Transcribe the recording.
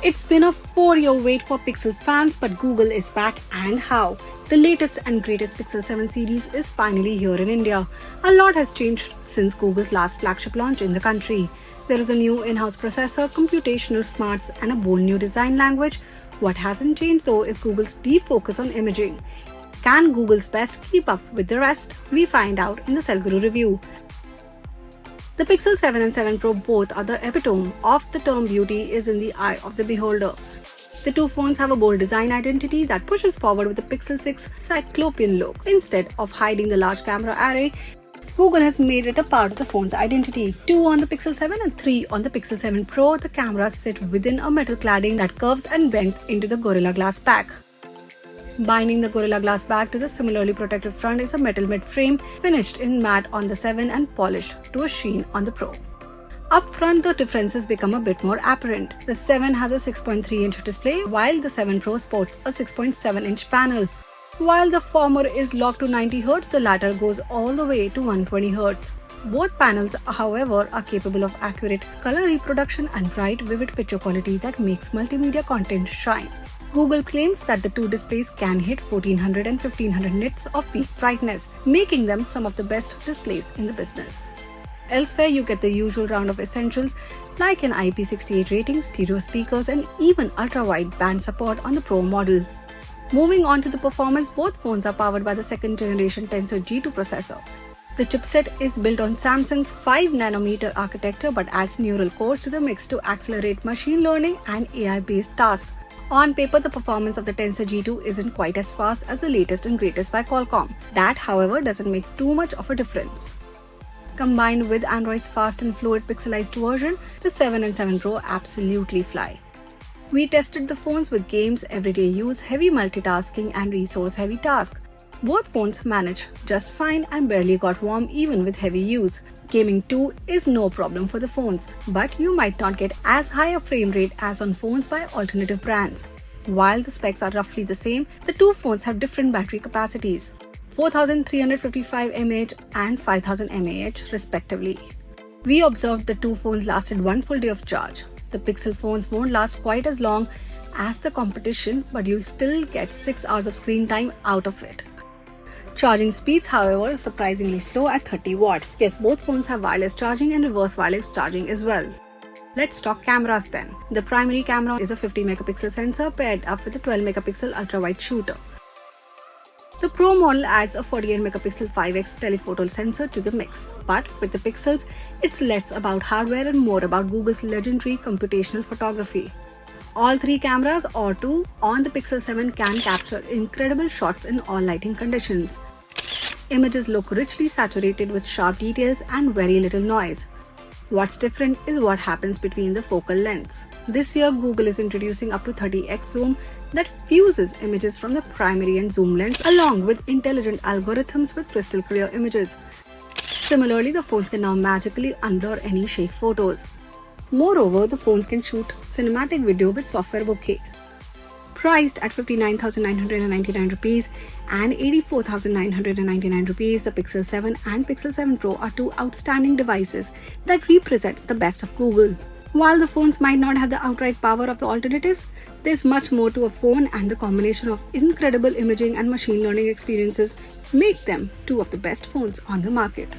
It's been a 4-year wait for Pixel fans, but Google is back, and how? The latest and greatest Pixel 7 series is finally here in India. A lot has changed since Google's last flagship launch in the country. There is a new in-house processor, computational smarts, and a bold new design language. What hasn't changed though is Google's deep focus on imaging. Can Google's best keep up with the rest? We find out in the Cell Guru review. The Pixel 7 and 7 Pro both are the epitome of the term beauty is in the eye of the beholder. The two phones have a bold design identity that pushes forward with the Pixel 6 cyclopean look. Instead of hiding the large camera array, Google has made it a part of the phone's identity. 2 on the Pixel 7 and 3 on the Pixel 7 Pro, the cameras sit within a metal cladding that curves and bends into the Gorilla Glass back. Binding the Gorilla Glass back to the similarly protected front is a metal mid-frame finished in matte on the 7 and polished to a sheen on the Pro. Up front, the differences become a bit more apparent. The 7 has a 6.3-inch display, while the 7 Pro sports a 6.7-inch panel. While the former is locked to 90Hz, the latter goes all the way to 120Hz. Both panels, however, are capable of accurate color reproduction and bright, vivid picture quality that makes multimedia content shine. Google claims that the two displays can hit 1400 and 1500 nits of peak brightness, making them some of the best displays in the business. Elsewhere, you get the usual round of essentials like an IP68 rating, stereo speakers, and even ultra-wide band support on the Pro model. Moving on to the performance, both phones are powered by the second generation Tensor G2 processor. The chipset is built on Samsung's 5nm architecture but adds neural cores to the mix to accelerate machine learning and AI-based tasks. On paper, the performance of the Tensor G2 isn't quite as fast as the latest and greatest by Qualcomm. That, however, doesn't make too much of a difference. Combined with Android's fast and fluid pixelized version, the 7 and 7 Pro absolutely fly. We tested the phones with games, everyday use, heavy multitasking, and resource-heavy tasks. Both phones manage just fine and barely got warm even with heavy use. Gaming too is no problem for the phones, but you might not get as high a frame rate as on phones by alternative brands. While the specs are roughly the same, the two phones have different battery capacities, 4355 mAh and 5000 mAh respectively. We observed the two phones lasted one full day of charge. The Pixel phones won't last quite as long as the competition, but you'll still get 6 hours of screen time out of it. Charging speeds, however, are surprisingly slow at 30 watt. Yes, both phones have wireless charging and reverse wireless charging as well. Let's talk cameras then. The primary camera is a 50-megapixel sensor paired up with a 12-megapixel ultra-wide shooter. The Pro model adds a 48-megapixel 5x telephoto sensor to the mix. But with the Pixels, it's less about hardware and more about Google's legendary computational photography. All three cameras or two on the Pixel 7 can capture incredible shots in all lighting conditions. Images look richly saturated with sharp details and very little noise. What's different is what happens between the focal lengths. This year, Google is introducing up to 30x zoom that fuses images from the primary and zoom lens along with intelligent algorithms with crystal clear images. Similarly, the phones can now magically unblur any shake photos. Moreover, the phones can shoot cinematic video with software bokeh. Priced at 59,999 rupees and 84,999 rupees, the Pixel 7 and Pixel 7 Pro are two outstanding devices that represent the best of Google. While the phones might not have the outright power of the alternatives, there's much more to a phone, and the combination of incredible imaging and machine learning experiences make them two of the best phones on the market.